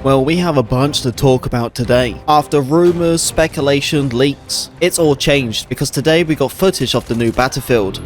Well, we have a bunch to talk about today. After rumors, speculation, leaks, it's all changed because today we got footage of the new Battlefield.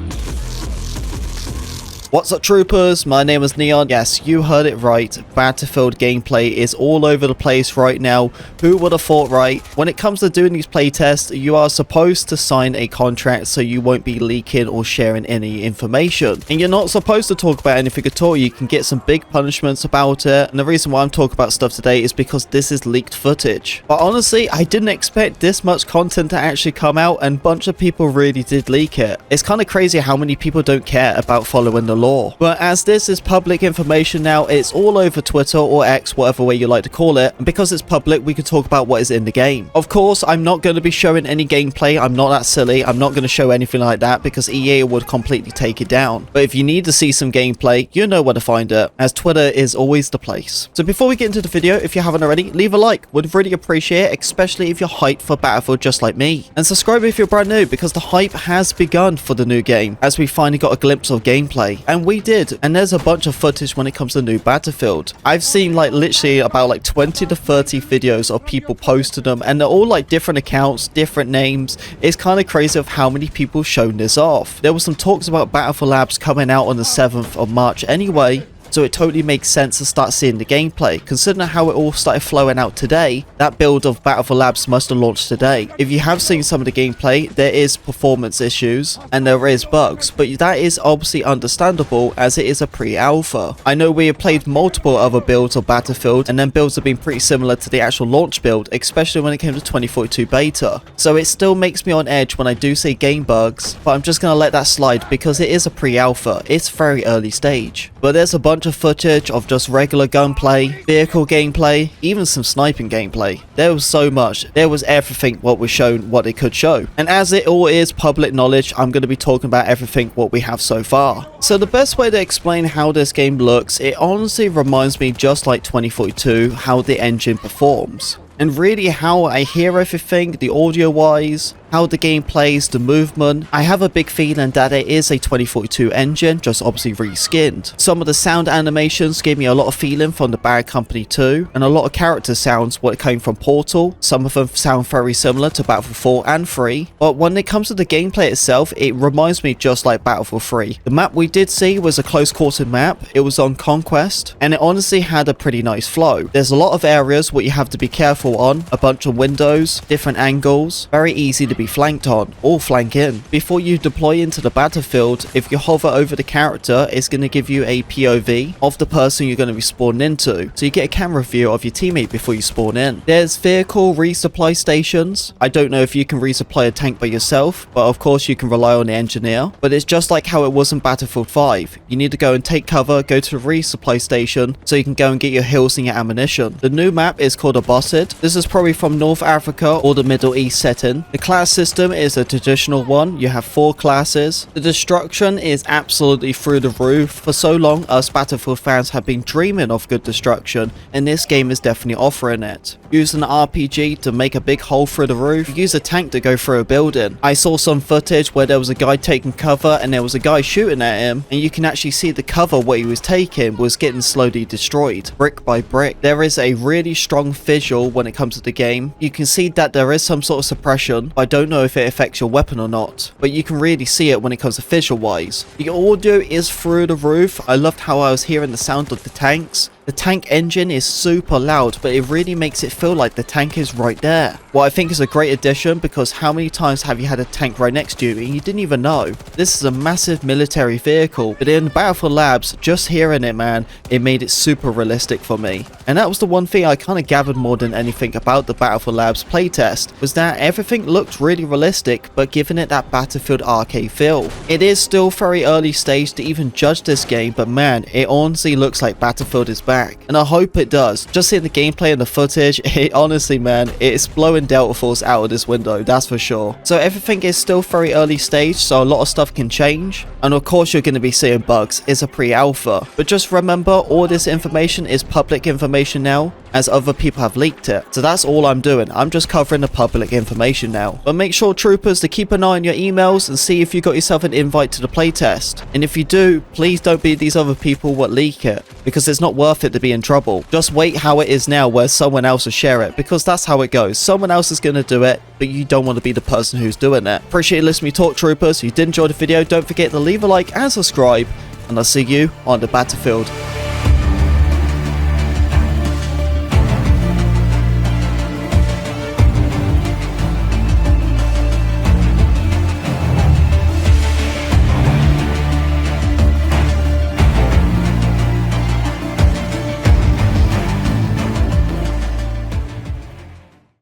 What's up, troopers? My name is Neon. Yes, you heard it right. Battlefield gameplay is all over the place right now. Who would have thought, right? When it comes to doing these playtests, you are supposed to sign a contract so you won't be leaking or sharing any information. And you're not supposed to talk about anything at all. You can get some big punishments about it. And the reason why I'm talking about stuff today is because this is leaked footage. But honestly, I didn't expect this much content to actually come out, and a bunch of people really did leak it. It's kind of crazy how many people don't care about following the law. But as this is public information now, it's all over Twitter or X, whatever way you like to call it, and because it's public, we can talk about what is in the game. Of course, I'm not going to be showing any gameplay. I'm not that silly. I'm not going to show anything like that because EA would completely take it down. But if you need to see some gameplay, you know where to find it, as Twitter is always the place. So before we get into the video, if you haven't already, leave a like. Would really appreciate it, especially if you're hyped for Battlefield just like me. And subscribe if you're brand new, because the hype has begun for the new game, as we finally got a glimpse of gameplay. And we did, and there's a bunch of footage when it comes to the new Battlefield. I've seen like literally about like 20 to 30 videos of people posting them, and they're all like different accounts, different names. It's kind of crazy of how many people shown this off. There was some talks about Battlefield Labs coming out on the 7th of March anyway, so it totally makes sense to start seeing the gameplay. Considering how it all started flowing out today, that build of Battlefield Labs must have launched today. If you have seen some of the gameplay, there is performance issues and there is bugs, but that is obviously understandable as it is a pre-alpha. I know we have played multiple other builds of Battlefield, and then builds have been pretty similar to the actual launch build, especially when it came to 2042 beta. So it still makes me on edge when I do say game bugs, but I'm just going to let that slide because it is a pre-alpha. It's very early stage. But there's a bunch of footage of just regular gunplay, vehicle gameplay, even some sniping gameplay. There was so much. There was everything what was shown, what it could show. And as it all is public knowledge, I'm going to be talking about everything what we have so far. So the best way to explain how this game looks, it honestly reminds me just like 2042, how the engine performs. And really how I hear everything, the audio wise, how the game plays, the movement. I have a big feeling that it is a 2042 engine, just obviously reskinned. Some of the sound animations gave me a lot of feeling from the Bad Company 2, and a lot of character sounds what came from Portal. Some of them sound very similar to Battlefield 4 and 3, but when it comes to the gameplay itself, it reminds me just like Battlefield 3. The map we did see was a close quarter map. It was on Conquest, and it honestly had a pretty nice flow. There's a lot of areas what you have to be careful on, a bunch of windows, different angles, very easy to be flanked on, or flank in. Before you deploy into the battlefield, if you hover over the character, it's going to give you a POV of the person you're going to be spawning into, so you get a camera view of your teammate before you spawn in. There's vehicle resupply stations. I don't know if you can resupply a tank by yourself, but of course you can rely on the engineer. But it's just like how it was in Battlefield 5. You need to go and take cover, go to the resupply station, so you can go and get your heals and your ammunition. The new map is called Abossid. This is probably from North Africa or the Middle East setting. The class system is a traditional one. You have 4 classes. The destruction is absolutely through the roof. For so long, us Battlefield fans have been dreaming of good destruction, and this game is definitely offering it. Use an RPG to make a big hole through the roof. Use a tank to go through a building. I saw some footage where there was a guy taking cover and there was a guy shooting at him, and you can actually see the cover what he was taking was getting slowly destroyed, brick by brick. There is a really strong visual when it comes to the game. You can see that there is some sort of suppression. I don't know if it affects your weapon or not, but you can really see it when it comes to visual wise. The audio is through the roof. I loved how I was hearing the sound of the tanks. The tank engine is super loud, but it really makes it feel like the tank is right there. What I think is a great addition, because how many times have you had a tank right next to you and you didn't even know? This is a massive military vehicle, but in Battlefield Labs, just hearing it, man, it made it super realistic for me. And that was the one thing I kind of gathered more than anything about the Battlefield Labs playtest, was that everything looked really realistic, but giving it that Battlefield arcade feel. It is still very early stage to even judge this game, but man, it honestly looks like Battlefield is back. And I hope it does. Just seeing the gameplay and the footage, it honestly, man, it's blowing Delta Force out of this window, that's for sure. So everything is still very early stage, so a lot of stuff can change. And of course you're going to be seeing bugs. It's a pre-alpha. But just remember, all this information is public information now. as other people have leaked it. So that's all I'm doing. I'm just covering the public information now. But make sure, troopers, to keep an eye on your emails and see if you got yourself an invite to the playtest. And if you do, please don't be these other people what leak it, because it's not worth it to be in trouble. Just wait how it is now where someone else will share it, because that's how it goes. Someone else is going to do it, but you don't want to be the person who's doing it. Appreciate you listening to me talk, troopers. If you did enjoy the video, don't forget to leave a like and subscribe, and I'll see you on the battlefield.